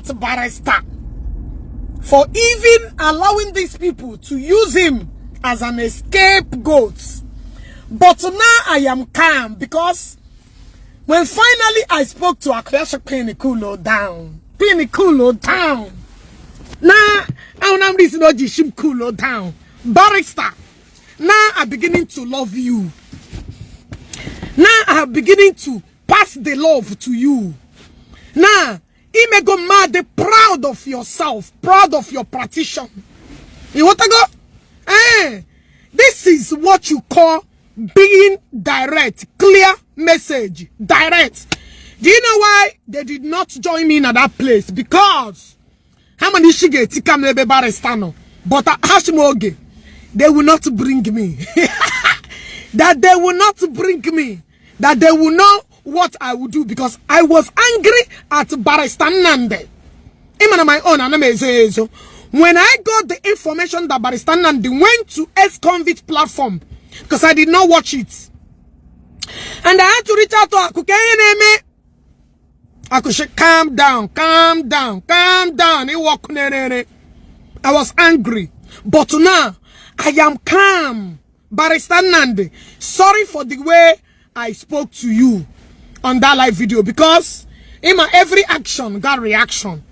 at Barrister for even allowing these people to use him as an scapegoat. But now I am calm because when finally I spoke to Akuyasha Pinikulo down. Now I'm listening to Jishim Kulo down. Barrister, now I'm beginning to love you. Now I'm beginning to pass the love to you. Now, Imego Made, proud of yourself, proud of your practitioner. You want to go? This is what you call being direct, clear message, direct. Do you know why they did not join me in at that place? Because how many shige tikamlebe barestano, but Hashimoge, they will not bring me. That they will not bring me. That they will know what I will do, because I was angry at Baristanande. Even on my own, when I got the information that Baristanande went to ex-convict platform, because I did not watch it, and I had to reach out to Akukeneme. Akushe, calm down. I was angry, but now I am calm. Baristanande, sorry for the way I spoke to you on that live video, because in my every action got reaction.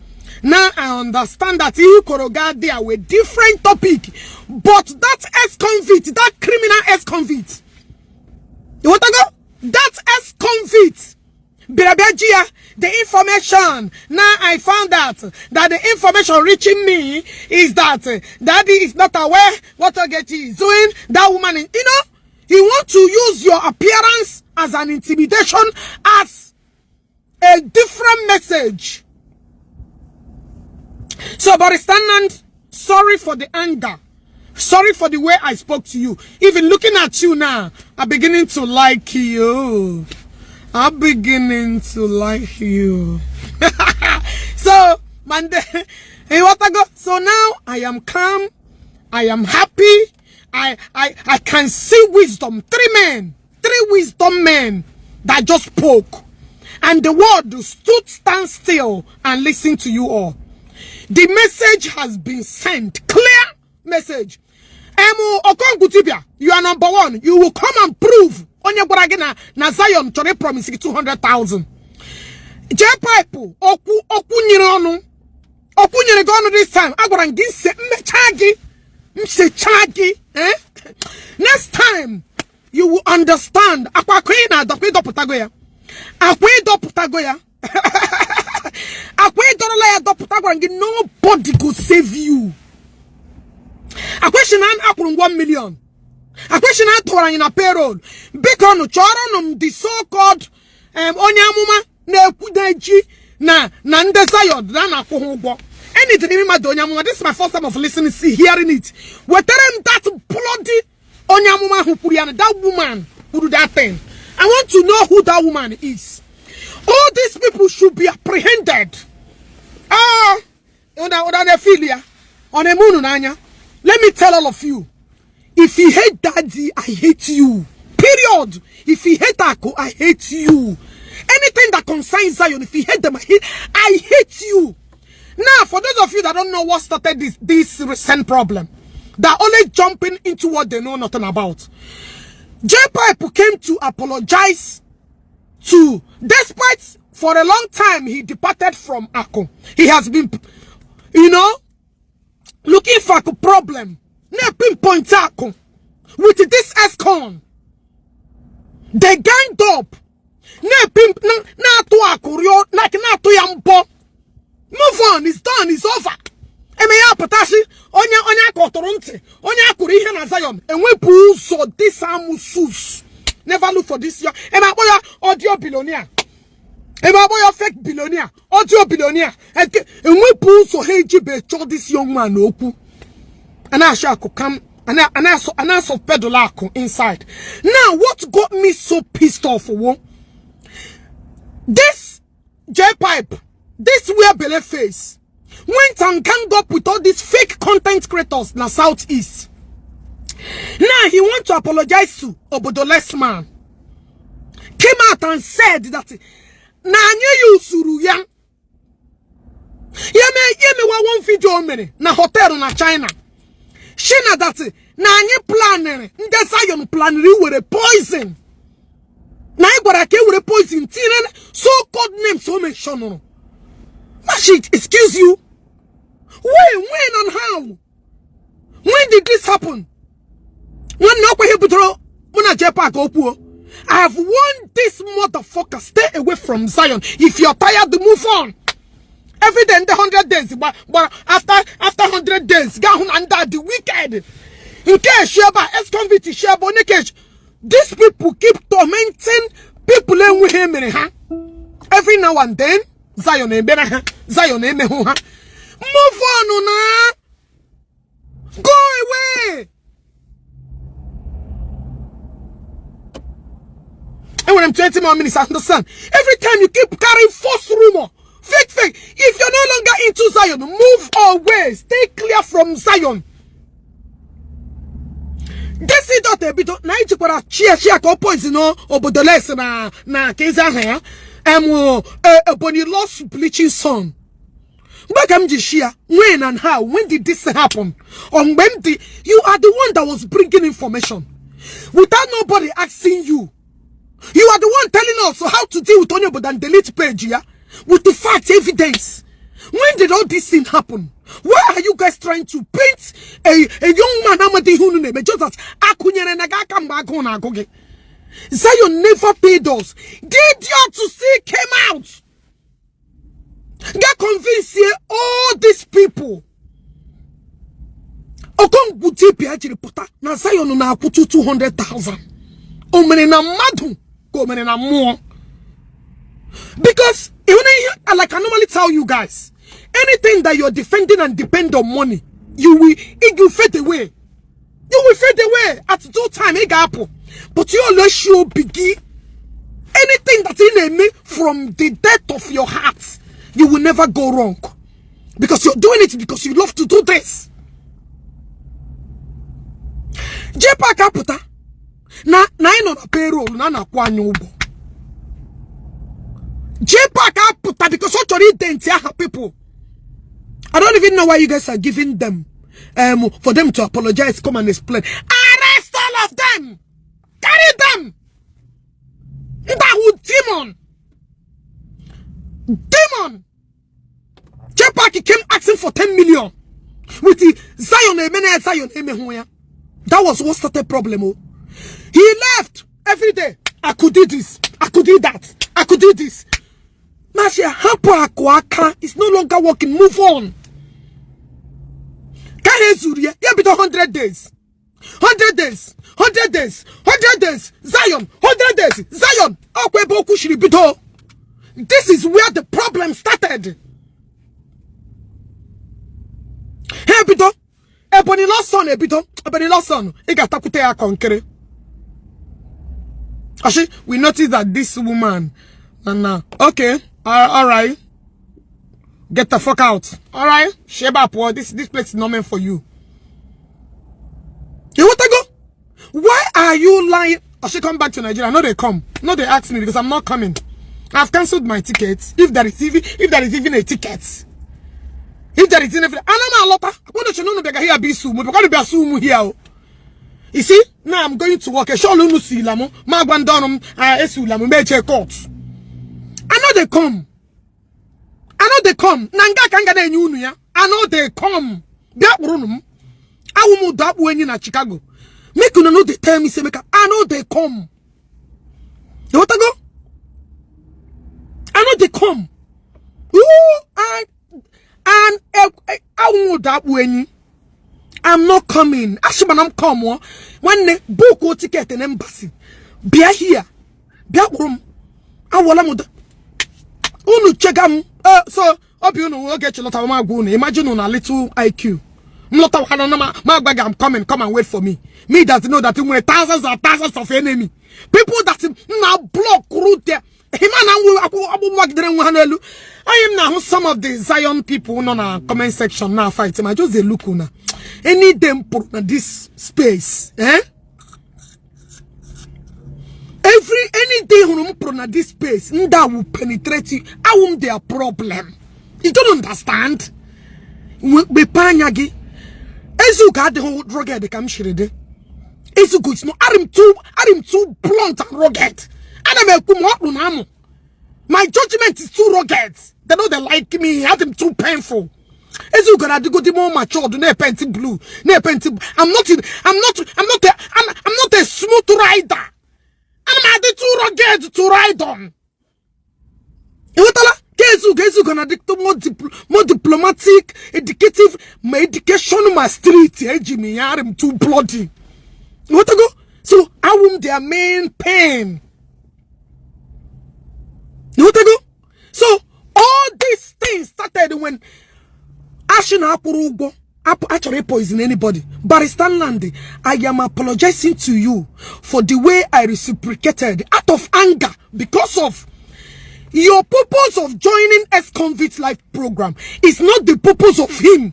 Now I understand that you could got there with different topic, but that ex-convict, that criminal ex-convict, you want to go? That ex-convict, the information. Now I found out that the information reaching me is that Daddy is not aware what Ogechi is doing. That woman, you know, he wants to use your appearance as an intimidation, as a different message. So, Baristanand, sorry for the anger. Sorry for the way I spoke to you. Even looking at you now, I'm beginning to like you. I'm beginning to like you. So, Monday, hey, what I got? So now I am calm. I am happy. I can see wisdom. Three wisdom men that just spoke, and the world stand still and listen to you all. The message has been sent. Clear message. Okongwu, you are number one. You will come and prove on your baragena na Zion to promise 200,000. Jpac oku nyironu this time. Agwarangi se chagi. Next time you will understand. Akwakwina dokwe do putagoya. Akwe do putagoya. Akwe do do putagwarangi. Nobody could save you. A question and 1 million. A question and in a payroll. Because the so-called Onyamuma Nekudeji na Nandesayo Dana Kohogbo. Anything in my Donyamuma. This is my first time of listening, hearing it. We're telling that bloody Onyamuma who put that woman who do that thing. I want to know who that woman is. All these people should be apprehended. On a moon nanya. Let me tell all of you, if you hate Daddy, I hate you. Period. If you hate Ako, I hate you. Anything that concerns Zion, if you hate them, I hate you. Now, for those of you that don't know what started this recent problem, they're only jumping into what they know nothing about. Jpac came to apologize to, despite for a long time he departed from Ako. He has been, you know, looking for a problem. Ne pinpoint Ako with this ESCON. They ganged up. Ne pimp na to Ako like na to Yambo. Move on, it's done, it's over. Emeya Patashi, onya kotoronte, onya kuri here na Zion, and we pull so this amusus. Never look for this year. Ema boya audio billionaire. Ema boya fake billionaire, audio billionaire. And we pull so hey Jpac this young man oku. And I shall come and I saw pedalako inside. Now what got me so pissed off for this Jpac, this weird belly face, went and ganged up with all these fake content creators in the Southeast. Now he wants to apologize to Obodoless man. Came out and said that na you suruya. One video many na hotel na China. Shina that na any plan nde Zion plan with a poison. Na igbara ke with a poison so called name so mention. Shit, excuse you. When and how? When did this happen? When no Jpac I have warned this motherfucker, stay away from Zion. If you're tired, move on. Every day in the 100 days, but after 100 days, go under the wicked. In case Sheba, ex-convict Sheba, these people keep tormenting people with him. Every now and then, Zion Zion move on, Una. Go away. And when I'm 20 more minutes, I understand. Every time you keep carrying false rumor, fake. If you're no longer into Zion, move away. Stay clear from Zion. This is not a bit of night for chia poison or bodoles na keza here. Upon your lost bleaching son. But I'm just share when and how. When did this happen? On when you are the one that was bringing information without nobody asking you. You are the one telling us how to deal with Onyobo and delete page, yeah? With the facts, evidence. When did all this thing happen? Why are you guys trying to paint a young man just as Zion never paid us. The idiot to see came out. Get convinced here, all these people. Okongwu Jpac reporter. Na Zion na akutu 200,000. Omene na madu. Omene na more. Because like I normally tell you guys, anything that you're defending and depend on money, it will fade away. You will fade away at no time, apple. But you always show biggie. Anything that's in me from the depth of your heart, you will never go wrong. Because you're doing it because you love to do this. Jpac aputa na ino na payroll na kwa nyubo. Jpac aputa because what you need people. I don't even know why you guys are giving them for them to apologize, come and explain. Arrest all of them! Carry them! That would demon! Jpac came asking for 10 million with the Zion. That was what started problem. He left every day. I could do this. I could do that. I could do this. It's no longer working. Move on. Yeah, but 100 days. 100 days. 100 days. 100 days. Zion. 100 days. Zion. This is where the problem started. Hey, Bito. Ebony lost son, Bito. Ebony lost son. Actually, we noticed that this woman. Okay. All right. Get the fuck out. All right. Sheba, this place is not meant for you. You want to go? Why are you lying? I should come back to Nigeria. No, they come. No, they ask me because I'm not coming. I've cancelled my tickets. If there is even a ticket. If there is even you see, now I'm going to work. I know they come. I know they come. I know they come. I will move that when in Chicago. Make you know they tell me, I know they come. You want to go? I know they come. And I will move that when I'm not coming. Actually, I'm coming. When they book a ticket in embassy, be here. Be room. I will move. Check so hope you know we'll get you lot of my goon. Imagine on a little IQ. I'm coming, come and wait for me. Me that know that when thousands and thousands of enemy. People that now block route there. I am now some of the Zion people on a comment section now fighting. I just they look now. Any them put this space, eh? Any day who put this space, that will penetrate you. I want their problem. You don't understand? Bepanyagi. Ezuka the whole rugged the kamshirede. Ezuka is no I'm too blunt and rugged. And my judgment is too rugged. They know they like me. I'm too painful. Ezuka na go the more matured, ne penti blue, ne penti. I'm not a smooth rider. I'm too rugged to ride on. Kezu gonna more diplomatic, educative, my education, my street, Jimmy, I'm too bloody. What to go? So I want their main pain. What to go? So all these things started when Ashina Apurugo actually poison anybody. Barrister Nandi, I am apologizing to you for the way I reciprocated out of anger because of your purpose of joining ex-convict life program is not the purpose of him.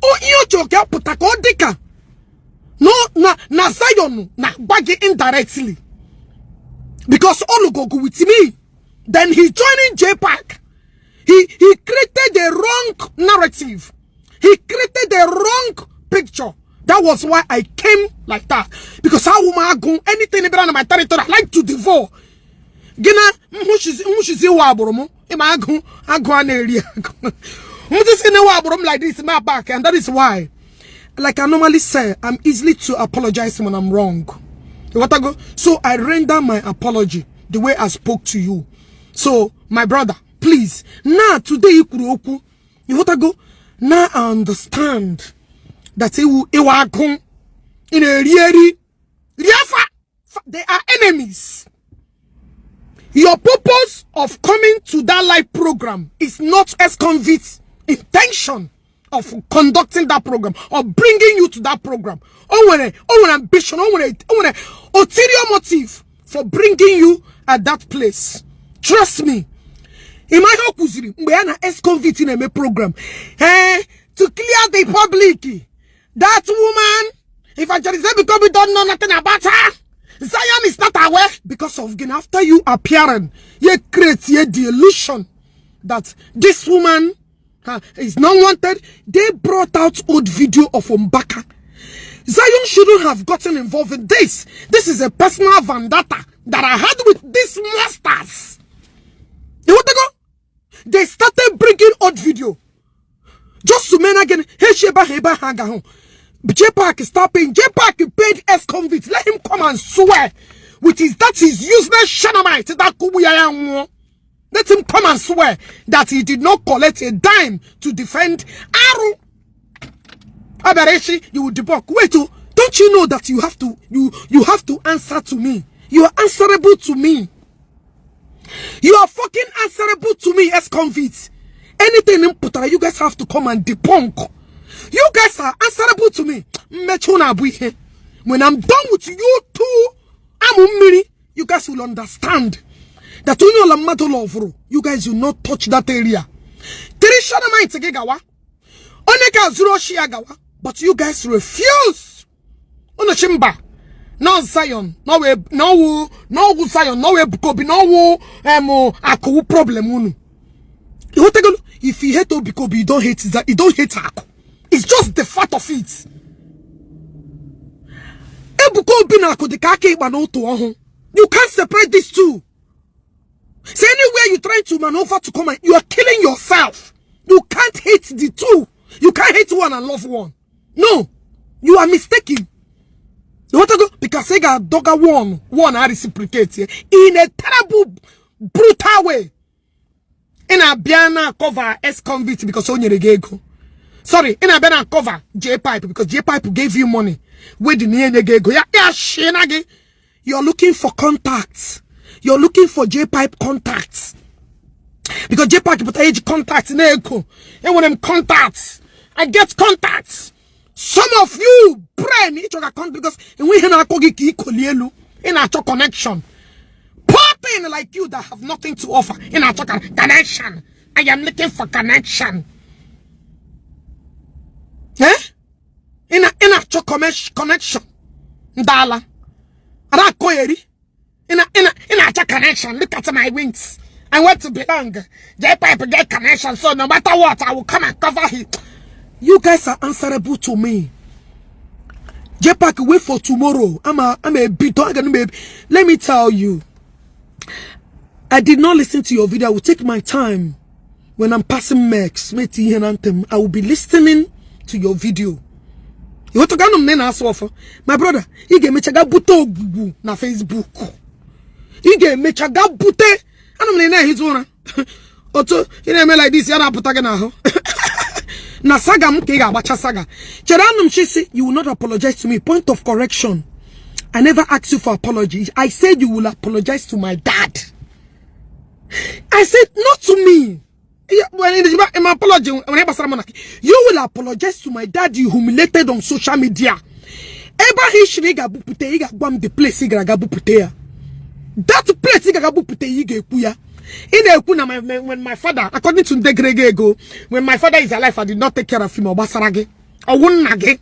Oh, you choke putakodika. No, na Zion na bagi indirectly. Because all go with me. Then he joining Jpac. He created the wrong narrative. He created the wrong picture. That was why I came like that. Because how am I going anything in my territory I like to devour. Gina, mushizi wabromo. Ima agu an area. Like this in my back, and that is why, like I normally say, I'm easily to apologize when I'm wrong. What I go? So I render my apology the way I spoke to you. So my brother, please, now today you what I go? Now I understand that in a really they are enemies. Your purpose of coming to that live program is not ex-convict's intention of conducting that program or bringing you to that program. Or ambition, or ulterior motive for bringing you at that place. Trust me. In my house, we are ex-convict in a program. Hey, to clear the public, that woman, if I just say because we don't know nothing about her, Zion is not aware because of again after you appearing, you create the illusion that this woman is not wanted. They brought out old video of Mbaka. Zion shouldn't have gotten involved in this. This is a personal vendetta that I had with these monsters. You want to go? They started bringing old video just to men again. Hey, Sheba Heba Haga home. Jpac is stopping. Jpac paid ex-convict. Let him come and swear. That is useless Shanamite. That Kubuyaya. Let him come and swear that he did not collect a dime to defend Aru. Abereshi, you will debunk. Wait, don't you know that you have to answer to me? You are answerable to me. You are fucking answerable to me, ex-convicts. Anything in Puta, you guys have to come and debunk. You guys are answerable to me. When I'm done with you two, you guys will understand that you guys will not touch that area. But you guys refuse. No Zion, no Zion, no Bukobi, no Aku problem. If you hate Bukobi, you don't hate that, you don't hate Aku. It's just the fact of it. You can't separate these two. So anywhere you try to maneuver to come, you are killing yourself. You can't hate the two. You can't hate one and love one. No, you are mistaken. You want to go? Because they got dogger one are reciprocate in a terrible, brutal way. In a Biana cover ex-convict because on your go. Sorry, in a Biana cover Jpac because Jpac gave you money. Where the near go? Yeah, you're looking for contacts. You're looking for Jpac contacts. Because Jpac put age contacts in Eko. And when them contacts, I get contacts. Some of you brain each other because we in our connection. Popping like you that have nothing to offer in our connection. I am looking for connection. Eh? In a connection. Dala. In a connection. Look at my wings. I want to belong. Jpac get connection, so no matter what, I will come and cover it. You guys are answerable to me. Jpac, wait for tomorrow. I'm a bit. Let me tell you. I did not listen to your video. I will take my time. When I'm passing Max, I will be listening to your video. You want to go on my brother? You get me chaga buto na Facebook. You get me chaga bute. I don't know his one. Oto, you know me like this. Yana putaga na ho. Na saga mukega bacha saga. Cheranum she say you will not apologize to me. Point of correction. I never asked you for apology. I said you will apologize to my dad. I said not to me. In my apology, you will apologize to my dad you humiliated on social media. Eba he shriga bupute iga gwam the place iga bupute. That place iga bupute iga kuya. In the when my father, according to Degrego, when my father is alive, I did not take care of him or basarage or wunage.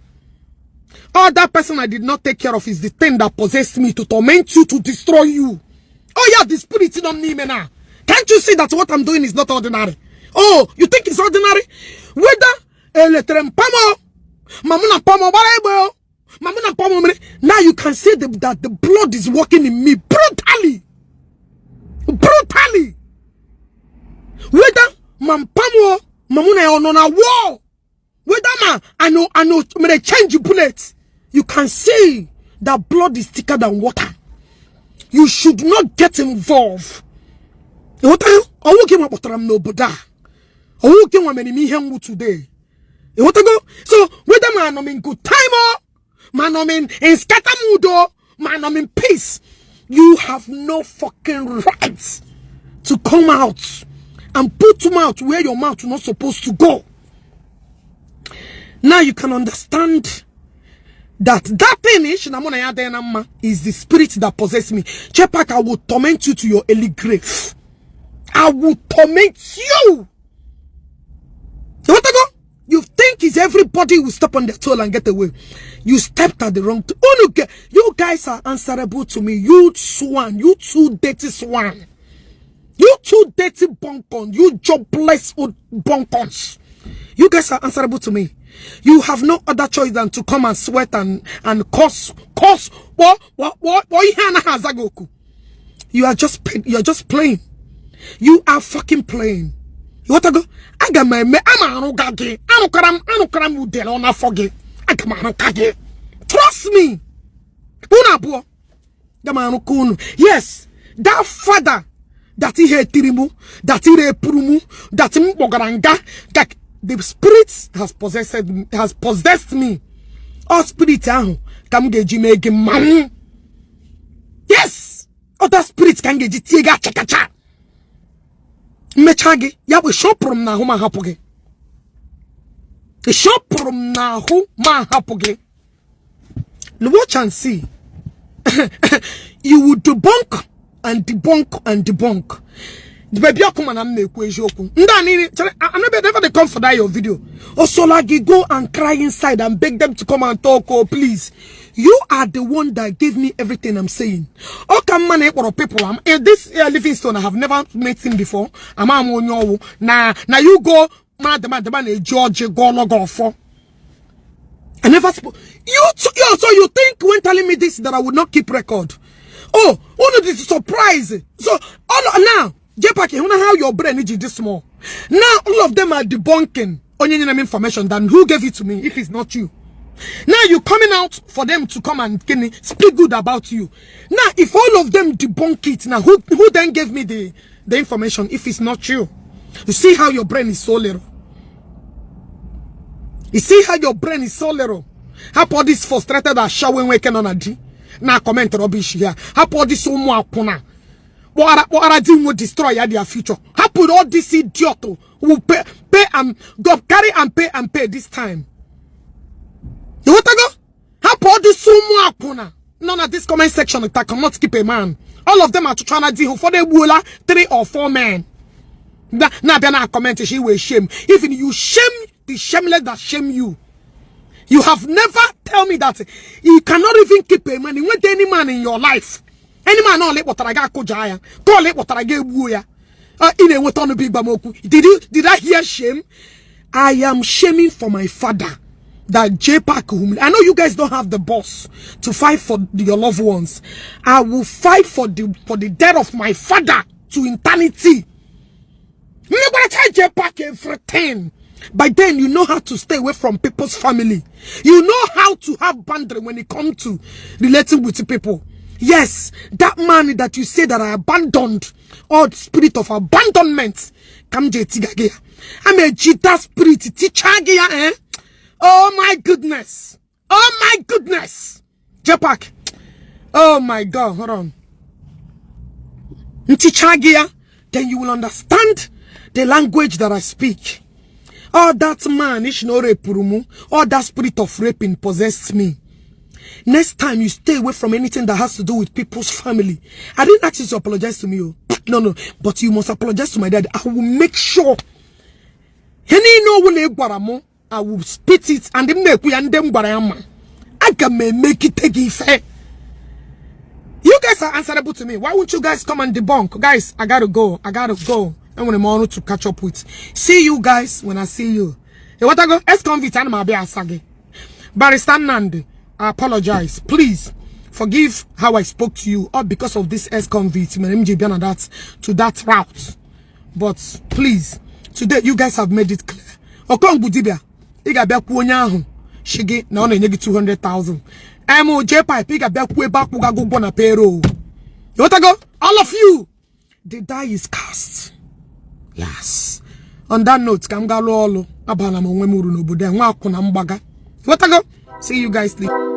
All that person I did not take care of is the thing that possessed me to torment you, to destroy you. Oh yeah, the spirit in me now. Can't you see that what I'm doing is not ordinary? Oh, you think it's ordinary? Now you can see that the blood is working in me brutally. Brutally. Whether mampamo mamuna on a wall. Whether I know when I change bullets, you can see that blood is thicker than water. You should not get involved. What are you? I will give up what I'm no Buddha. I will give one many me today. You want to go? So whether man I'm in good time or man I'm in scatter mood or man I'm in peace, you have no fucking right to come out and put your mouth where your mouth is not supposed to go. Now you can understand that thing is the spirit that possesses me. Jpac, I will torment you to your early grave. I will torment you. You want to go? You think it's everybody will step on their toe and get away. You stepped at the wrong toe. Oh, no, you guys are answerable to me. You swan. You two dirty swan. You two dirty bunkons. You jobless old bunkons. You guys are answerable to me. You have no other choice than to come and sweat and curse. You are just playing. You are fucking playing. You want to go? I got my trust me. Yes, that father that he had tirimu, that he repurumu, that that the spirit has possessed me. All spirit come get man. Yes, other spirits can get tiga chakacha. Mechage, ya we shop from na huma hapoge. The shop from na huma hapoge. Watch and see. You will debunk and debunk and debunk. The baby come and I'm never they come for that your video. Also, like you go and cry inside and beg them to come and talk. Oh, please. You are the one that gave me everything I'm saying. Okay, man, people. This Livingstone, I have never met him before. Now you go, man, the man, George, go log for. I never spoke. So you think when telling me this that I would not keep record? Oh, this is surprise. So now, Jpac, you know how your brain is this small. Now all of them are debunking onion information. Then who gave it to me if it's not you? Now you coming out for them to come and speak good about you. Now if all of them debunk it, now who then gave me the information if it's not you? You see how your brain is so little. You see how your brain is so little. How all this frustrated are showing waking on a D. Now comment rubbish here. How all this so more puna. What are doing will destroy their future. How put all this idiot who pay and go carry and pay this time? You want to go? How put this so more puna? None of this comment section that cannot keep a man. All of them are trying to deal for the woola 3 or 4 men. Now they're not commenting. She will shame. Even you shame the shameless that shame you. You have never tell me that you cannot even keep a man. You want any man in your life. Any man no let what I got kojaya. Call it what I gave wooya. Did I hear shame? I am shaming for my father. That Jpac, I know you guys don't have the boss to fight for your loved ones. I will fight for the death of my father to eternity. Jpac. By then, you know how to stay away from people's family. You know how to have boundary when it comes to relating with people. Yes, that man that you say that I abandoned, or spirit of abandonment, I'm a Jita spirit teacher. Oh my goodness. Oh my goodness. Jpac. Oh my God. Hold on. Then you will understand the language that I speak. Oh, that man is no repurumu. Oh, that spirit of raping possessed me. Next time you stay away from anything that has to do with people's family. I didn't ask you to apologize to me. No. But you must apologize to my dad. I will make sure. I will spit it and then make we and them barayama. I can make it take effect. You guys are answerable to me. Why won't you guys come and debunk? Guys, I gotta go. I want tomorrow to catch up with. See you guys when I see you. Hey, what I go? Ex-convict and my asage. Barrister Nandi, I apologize. Please forgive how I spoke to you, or because of this ex-convict, to that route. But please, today you guys have made it clear. Okongwu dibia. Iga be kwuonya ahu shigi na ona enye gi 200,000. Jpac iga be kwu eba kwuga gugwo na payroll. You want to go? All of you. The die is cast. Yes. On that note, kam ga lo olu abana mo nwe muru no bude nwa akuna mgbaga. You want to go? See you guys later.